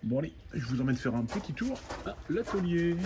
Bon allez, je vous emmène faire un petit tour à l'atelier.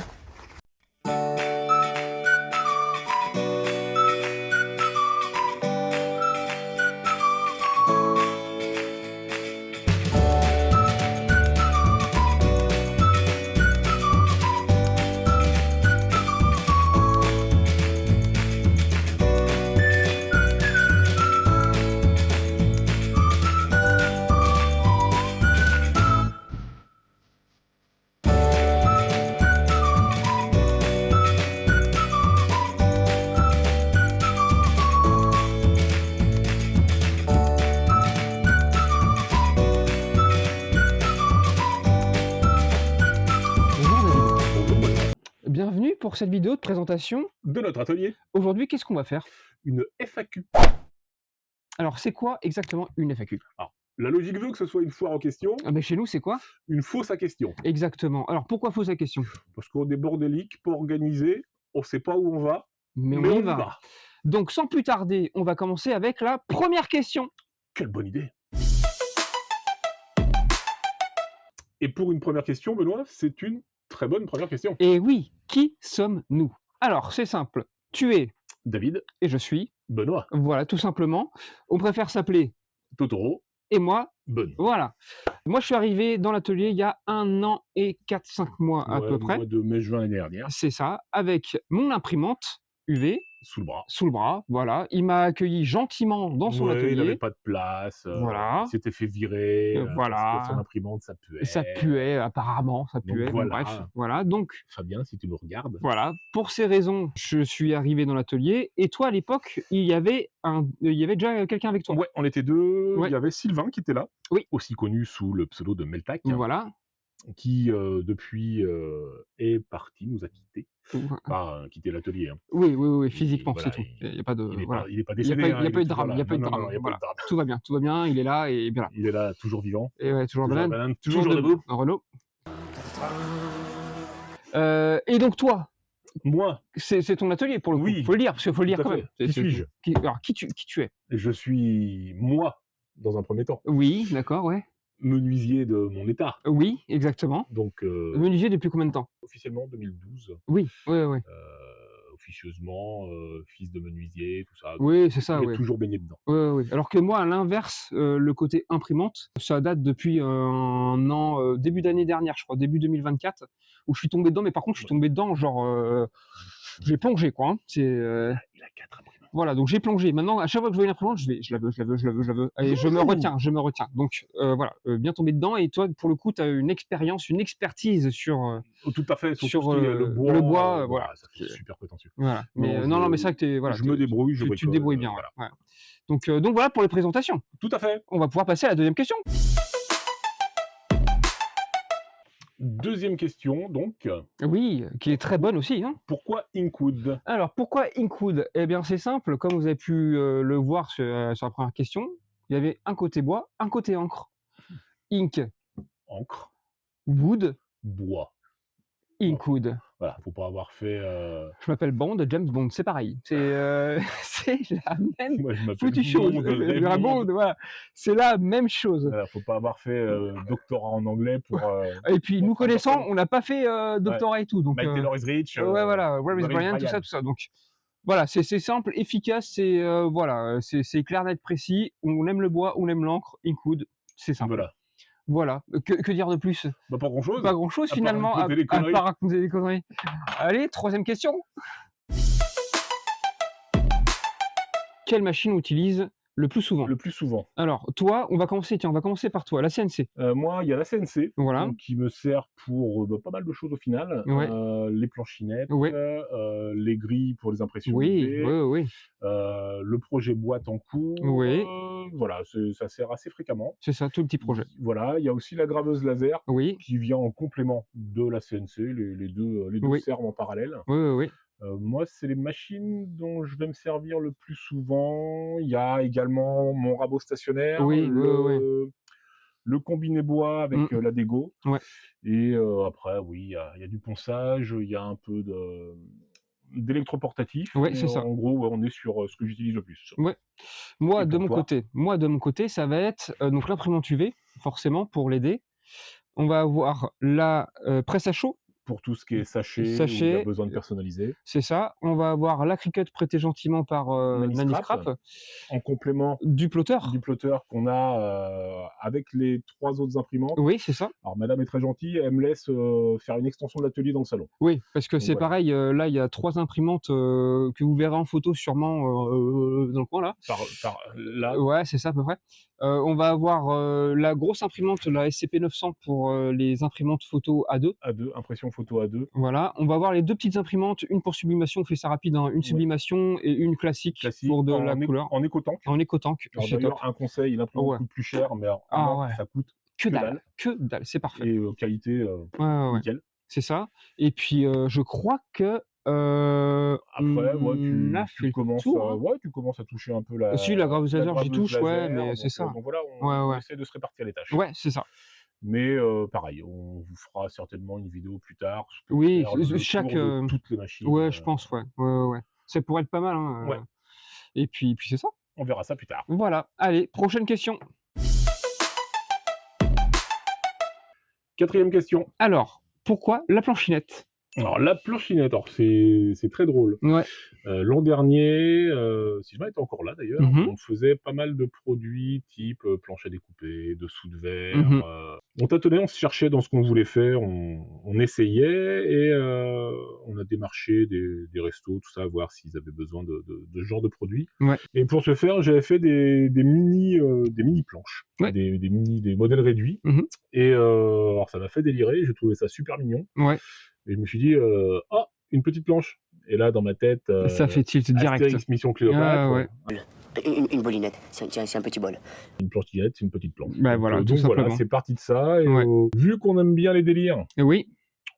Bonjour David, Bonjour Benoît. bienvenue pour cette vidéo de présentation. De notre atelier, Aujourd'hui, qu'est-ce qu'on va faire? une FAQ. Alors, c'est quoi exactement une FAQ? Alors, la logique veut que ce soit une foire aux questions, Ah ben, chez nous, c'est quoi? une fausse à questions. Exactement. Alors, pourquoi fausse la question? Parce qu'on est bordélique, pas organisé, on sait pas où on va, Mais mais on on y y va. va. Donc, sans plus tarder, on va commencer avec la première question. Quelle bonne idée. Et pour une première question, Benoît, c'est une très bonne première question. Et oui, qui sommes-nous? Alors, c'est simple. Tu es David, et je suis. Benoît, Voilà, tout simplement. On préfère s'appeler Totoro, et moi. Bonne. Voilà. Moi, je suis arrivé dans l'atelier il y a 1 an et 4-5 mois à Ouais, peu au près. mois de mai-juin l'année dernière, C'est ça, avec mon imprimante UV sous le bras. sous le bras, voilà. Il m'a accueilli gentiment dans son Ouais, il n'avait atelier, pas de place, il voilà, s'était fait virer parce que son voilà. imprimante, ça Ça puait. puait apparemment, ça Donc puait, bon bref, voilà, voilà. Donc Fabien, si tu nous regardes. voilà, pour ces raisons, je suis arrivé dans l'atelier et toi à l'époque, il y avait déjà quelqu'un avec toi? Ouais, on était deux. Il Ouais, y avait Sylvain qui était là, oui, aussi connu sous le pseudo de Meltac, voilà. qui depuis est parti, nous a quittés. Pas quitté l'atelier, hein. Oui, oui, oui, Et physiquement, c'est voilà, tout. Il y a pas de voilà. il est pas décédé, Il hein, y a il pas est eu de toujours drame, il y là. a pas eu Non, de non, non, drame, il n'y a pas eu voilà. de drame. Tout va bien, il est là et bien là. Il est là, toujours vivant, Et ouais, toujours toujours la banane, banane, toujours debout. un Renault. Et donc toi, Moi, c'est ton atelier pour le coup. oui, Faut le dire, parce qu'il faut le tout dire à quand fait. même. Qui suis-je? Alors qui tu es? Je suis moi, dans un premier temps, Oui, d'accord, ouais. menuisier de mon état. Oui, exactement. Donc Menuisier depuis combien de temps? officiellement 2012. Oui, ouais, ouais. Officieusement, fils de menuisier, tout ça, donc Oui, c'est ça, j'ai ouais. toujours baigné dedans. Ouais, ouais, ouais. Alors que moi, à l'inverse, le côté imprimante, ça date depuis un an, début d'année dernière, je crois, début 2024, où je suis tombé dedans. Mais par contre, je suis Ouais. tombé dedans, genre, j'ai plongé, quoi. Hein. Il a 4 imprimantes. Voilà, donc j'ai plongé. Maintenant, à chaque fois que je vois une imprimante, je la veux, je la veux, je la veux, je la veux. Allez, je me retiens, je me retiens. Donc voilà, bien tombé dedans. Et toi, pour le coup, tu as une expérience, une expertise Oh, tout à fait, sur tout ce sur qui est le le bois, bois, voilà. voilà, ça fait super prétentieux. Voilà. Mais Non, non, non, mais c'est vrai que voilà, je me débrouille, je tu te bricole, débrouilles bien, ouais. voilà. Ouais. Donc voilà pour les présentations. Tout à fait. On va pouvoir passer à la deuxième question. Deuxième question donc, Oui, qui est très bonne aussi, hein. pourquoi Inkwood? Alors pourquoi Inkwood? Eh bien, c'est simple, comme vous avez pu le voir sur la première question, il y avait un côté bois, un côté encre. Ink, Encre, wood, bois. Bon, Inkwood. voilà, faut pas avoir fait, Je m'appelle Bond, James Bond, c'est pareil. C'est c'est la même moi je m'appelle foutue chose. Bond, Bond, Raymond. voilà, c'est la même chose. Voilà, faut pas avoir fait, doctorat en anglais pour, Et puis nous comprendre connaissant, personne. on n'a pas fait Ouais. doctorat et tout, donc My Taylor is rich, ouais, voilà, Where is where is Brian, tout Brian? ça, tout ça. Donc voilà, c'est simple, efficace, c'est voilà, c'est clair, net, précis. On aime le bois, on aime l'encre, Inkwood, c'est simple. Voilà. Voilà, que dire de plus? Bah, pas grand-chose, Pas grand-chose à part finalement, raconter des à conneries. part raconter des conneries. Allez, troisième question. Quelle machine on utilise le plus souvent? Le plus souvent. Alors toi, on va commencer par toi, la CNC. Moi, il y a la CNC, Voilà, donc qui me sert pour, bah, pas mal de choses au final. ouais, Les planchinettes, ouais, les grilles pour les impressions oui, UV, oui, oui, le projet boîte en cours, oui, voilà, ça sert assez fréquemment. c'est ça, tout le petit projet. Voilà, il y a aussi la graveuse laser Oui, qui vient en complément de la CNC, les 2 oui, servent en parallèle. oui, oui, oui, Moi, c'est les machines dont je vais me servir le plus souvent. Il y a également mon rabot stationnaire, oui, oui, oui, oui. le combiné bois avec, Mmh, la dégo ouais, et après oui, il y a du ponçage, il y a un peu d'électroportatif, ouais, mais c'est ça. en gros, ouais, on est sur, ce que j'utilise le plus. Ouais. Et pour toi? Moi de mon côté, ça va être, donc l'imprimante UV, forcément pour l'aider. On va avoir la, presse à chaud, pour tout ce qui est sachet, où il y a sachet, besoin de personnaliser. c'est ça. On va avoir la Cricut prêtée gentiment par, Nanny Scrap, Naniscrap, en complément du plotter. du plotter qu'on a, avec les 3 autres imprimantes. Oui, c'est ça. Alors madame est très gentille, elle me laisse, faire une extension de l'atelier dans le salon. Oui, parce que Donc c'est voilà. pareil, là, il y a 3 imprimantes, que vous verrez en photo sûrement, dans le coin là. Par là, Ouais, c'est ça à peu près. On va avoir, la grosse imprimante, la SCP-900 pour, les imprimantes photo A2. à 2, impression photo à 2, Voilà, on va avoir les 2 petites imprimantes, une pour sublimation, on fait ça rapide, hein, une ouais, sublimation et une classique classique, pour de la couleur, en écotank. en éco-tank, Alors c'est top. d'ailleurs, un conseil, l'imprimante Ouais. coûte plus cher, mais alors au Ah moins ouais, ça coûte que dalle que dalle, c'est parfait. et qualité, Ouais, ouais, ouais, nickel. c'est ça et puis, je crois que, Après, ouais, on a fait le tour, hein. tu commences à toucher un peu Si la graveuse la laser, j'y graveuse touche, ouais, laser, mais c'est ça. donc voilà, Ouais, on ouais. essaie de se répartir les tâches. Ouais, c'est ça. Mais pareil, on vous fera certainement une vidéo plus tard pour Oui, faire c le chaque, tour de toutes les machines, ouais, je pense, ouais. Ouais, ouais, ouais. Ça pourrait être pas mal, hein, ouais, et puis c'est ça. on verra ça plus tard. Voilà. Allez, prochaine question. 4e question. Alors, pourquoi la planchinette? Alors la planchinette, alors c'est très drôle. Ouais. L'an dernier, si je était encore là d'ailleurs, Mmh mh. on faisait pas mal de produits type, planche à découper, dessous de verre, Mmh. on tâtonnait, on se cherchait dans ce qu'on voulait faire, on essayait et on a démarché des restos, tout ça, voir s'ils avaient besoin de ce genre de produits Ouais. et pour ce faire, j'avais fait des mini planches, Ouais. des modèles réduits Mmh mh. et alors ça m'a fait délirer, j'ai trouvé ça super mignon Ouais. et je me suis dit, «Ah, une petite planche» et là, dans ma tête, Ça fait tilt direct. Astérix Mission Ah Cléopâtre, ouais. Une boulinette, c'est un petit bol. une planchette, c'est une petite planche. Bah voilà, tout Donc voilà, simplement. c'est parti de ça et Ouais. vu qu'on aime bien les délires, Et oui,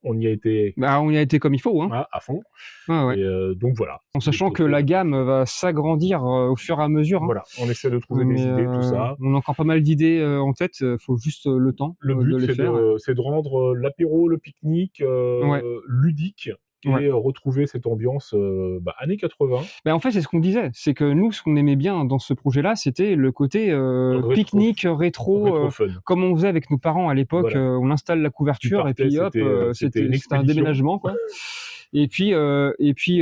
on y a été, bah, on y a été comme il faut, hein. à fond Ouais, ouais. et donc voilà. En De sachant que côté, la gamme va s'agrandir, au fur et à mesure, hein. voilà, on essaie de trouver des Mais, idées, tout ça. on a encore pas mal d'idées, en tête, faut juste, le temps, Le de but, les faire. c'est de rendre, l'apéro, le pique-nique, Ouais, ludique ouais. et retrouver cette ambiance, années 80, Bah, en fait, c'est ce qu'on disait, c'est que nous, ce qu'on aimait bien dans ce projet-là, c'était le côté, rétro pique-nique, rétro, rétro fun. comme on faisait avec nos parents à l'époque, Voilà. on installe la Tu couverture et partais, puis hop, c'était une c'était un expédition. déménagement, quoi et puis,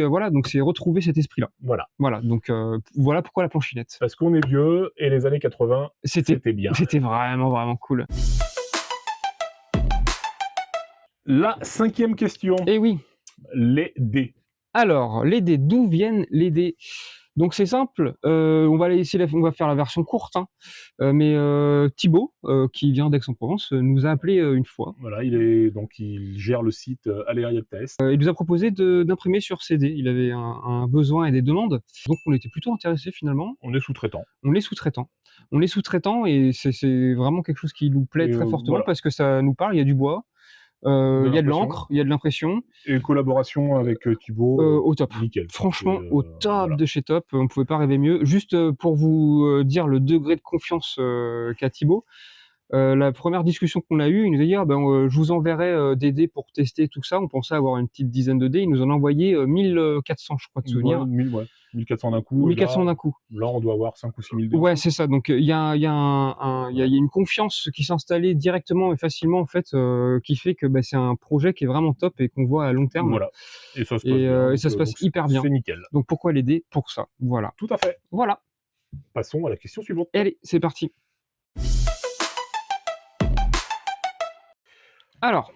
voilà, donc c'est retrouver cet esprit-là. Voilà, Voilà, donc voilà pourquoi la planchinette. parce qu'on est vieux et les années 80, C'était c'était bien. c'était vraiment, vraiment cool. La 5e question, Et oui. les dés. Alors, les dés, d'où viennent les dés? Donc c'est simple, on va faire la version courte, hein, mais Thibaut, qui vient d'Aix-en-Provence, nous a appelé une fois. Voilà, il gère le site, Aleria Test. Il nous a proposé d'imprimer sur CD. Il avait un besoin et des demandes, donc on était plutôt intéressés finalement. On est sous-traitant On est sous-traitant. On est sous-traitant et c'est vraiment quelque chose qui nous plaît et très fortement voilà, parce que ça nous parle. Il y a du bois, de il y a de l'impression l'encre, il y a de l'impression, et collaboration avec, Thibaut, au top. nickel. Franchement, C'est, au top voilà. de chez top, on pouvait pas rêver mieux. Juste, pour vous, dire le degré de confiance, qu'a Thibaut, la première discussion qu'on a eue, il nous a dit: «Ah ben, je vous enverrai, des dés pour tester tout ça». On pensait avoir une petite dizaine de dés. Il nous en a envoyé, 1400 je crois de Ouais, souvenir. 1400 d'un coup et 1400 d'un coup. là, on doit avoir 5 ou 6 000 dés en Ouais, tout. c'est ça. Donc, il y a une confiance qui s'est installée directement et facilement en fait, qui fait que, bah, c'est un projet qui est vraiment top et qu'on voit à long terme Voilà et ça se passe bien, et ça se passe donc hyper bien. c'est nickel. Donc pourquoi les dés? Pour ça, voilà. Tout à fait. Voilà. Passons à la question suivante. Allez, c'est parti. Alors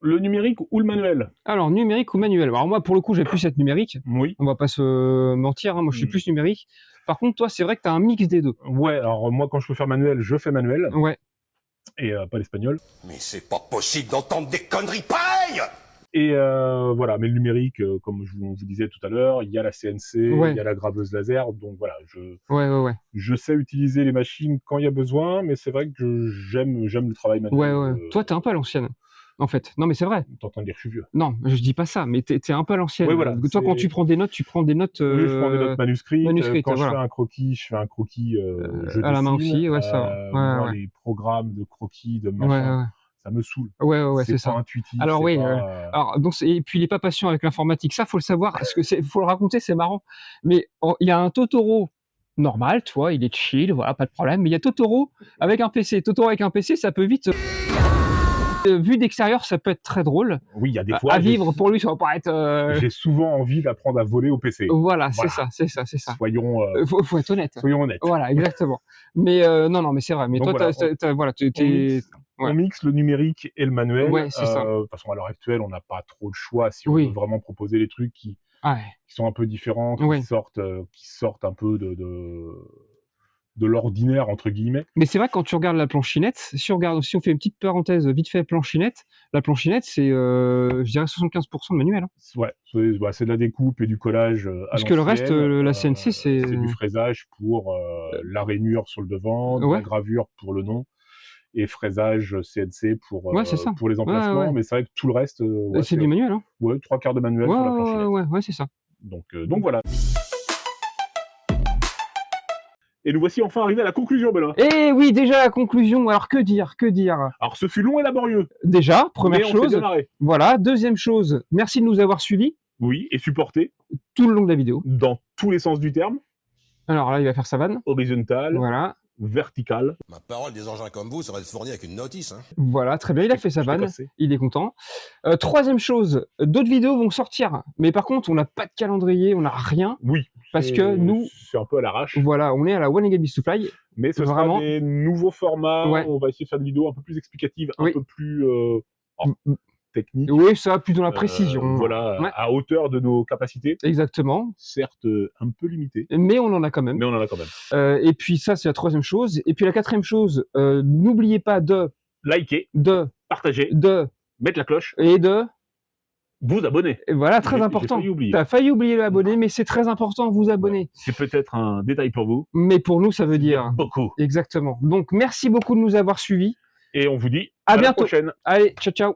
Le numérique ou le manuel? numérique ou manuel? Alors moi, pour le coup, j'ai plus être numérique. Oui. On va pas se mentir, hein, moi je suis Mmh. plus numérique. Par contre, toi, c'est vrai que tu as un mix des 2. Ouais, alors moi, quand je peux faire manuel, je fais manuel Ouais. et pas l'espagnol Mais c'est pas possible d'entendre des conneries pareilles! et voilà, mais le numérique, comme on vous disait tout à l'heure, il y a la CNC, Ouais. il y a la graveuse laser, donc voilà, Ouais. je sais utiliser les machines quand il y a besoin, mais c'est vrai que j'aime le travail manuel, Ouais. Toi, tu es un peu à l'ancienne, en fait. Non, mais c'est vrai. tu es en train de dire que je suis vieux. Non, je dis pas ça, mais tu es un peu à l'ancienne. Ouais, voilà, Toi, quand c'est tu prends des notes, oui, je prends des notes manuscrites, manuscrites, quand je voilà. fais un croquis, je À la main dessine, aussi, ouais, ça va. moi Ouais. les programmes de croquis, de machin, ça me saoule. Ouais, c'est C'est pas ça. intuitif, Alors c'est oui, pas, alors donc et puis il est pas patient avec l'informatique, ça faut le savoir, parce que faut le raconter, c'est marrant. Mais il y a un Totoro normal, tu vois, il est chill, voilà, pas de problème. Mais il y a Totoro avec un PC. Totoro avec un PC, ça peut vite. Vu d'extérieur, ça peut être très drôle. Oui, il y a des fois, À vivre, pour lui, ça va pas être... j'ai souvent envie d'apprendre à voler au PC. Voilà, c'est Voilà. c'est ça. Soyons Faut être honnête. honnêtes. Voilà, exactement. Mais non, mais c'est vrai. Mais Donc toi, voilà, voilà, on mixe le numérique et le manuel. Ouais, c'est ça. De toute façon, à l'heure actuelle, on n'a pas trop de choix si on Oui. veut vraiment proposer des trucs qui Ouais. sont un peu différents, Ouais. qui sortent un peu de «l'ordinaire» entre guillemets. Mais c'est vrai, quand tu regardes la planchinette, si on fait une petite parenthèse vite fait planchinette, la planchinette, c'est, je dirais 75% de manuel, hein. Ouais, c'est de la découpe et du collage, à Parce que le reste, l'ancienne. la CNC, c'est... C'est du fraisage pour, la rainure sur le devant, de Ouais. la gravure pour le nom et fraisage CNC Ouais, c'est ça. pour les emplacements. Ouais. Mais c'est vrai que tout le reste, ouais, C'est du manuel, hein. ouais, 3/4 de manuel sur la planchinette. Ouais, c'est ça. Donc voilà. Et nous voici enfin arrivés à la conclusion, Benoît. Et oui, déjà la conclusion. Alors que dire? Alors ce fut long et laborieux, Déjà, première mais on s'est chose. bien marré. Voilà. Deuxième chose, merci de nous avoir suivis Oui, et supporté tout le long de la vidéo. dans tous les sens du terme, Alors là, il va faire sa vanne. horizontal, Voilà. vertical. Ma parole, des engins comme vous seraient fournis avec une notice, hein. Voilà, très bien, il a fait sa Je t'ai vanne, cassé. il est content. Troisième chose, d'autres vidéos vont sortir, mais par contre, on n'a pas de calendrier, on n'a rien, Oui, parce que nous, c'est un peu à l'arrache. voilà, on est à la One Again to Fly. Mais ce sera Vraiment. des nouveaux formats. Ouais. On va essayer de faire des vidéos un peu plus explicatives, un Oui. peu plus techniques. Oui, ça, plus dans la précision. Voilà, Ouais. à hauteur de nos capacités. Exactement, Certes, un peu limitées, mais on en a quand même. mais on en a quand même. Et puis ça, c'est la troisième chose. Et puis la quatrième chose, n'oubliez pas Likez, partagez, mettre la cloche, et vous abonner. et voilà, très J'ai important. failli oublier. T'as failli oublier l'abonner, mais c'est très important, vous abonner. C'est peut-être un détail pour vous. Mais pour nous, ça veut dire... Beaucoup. Exactement. Donc, merci beaucoup de nous avoir suivis. Et on vous dit À la bientôt. prochaine. Allez, ciao, ciao.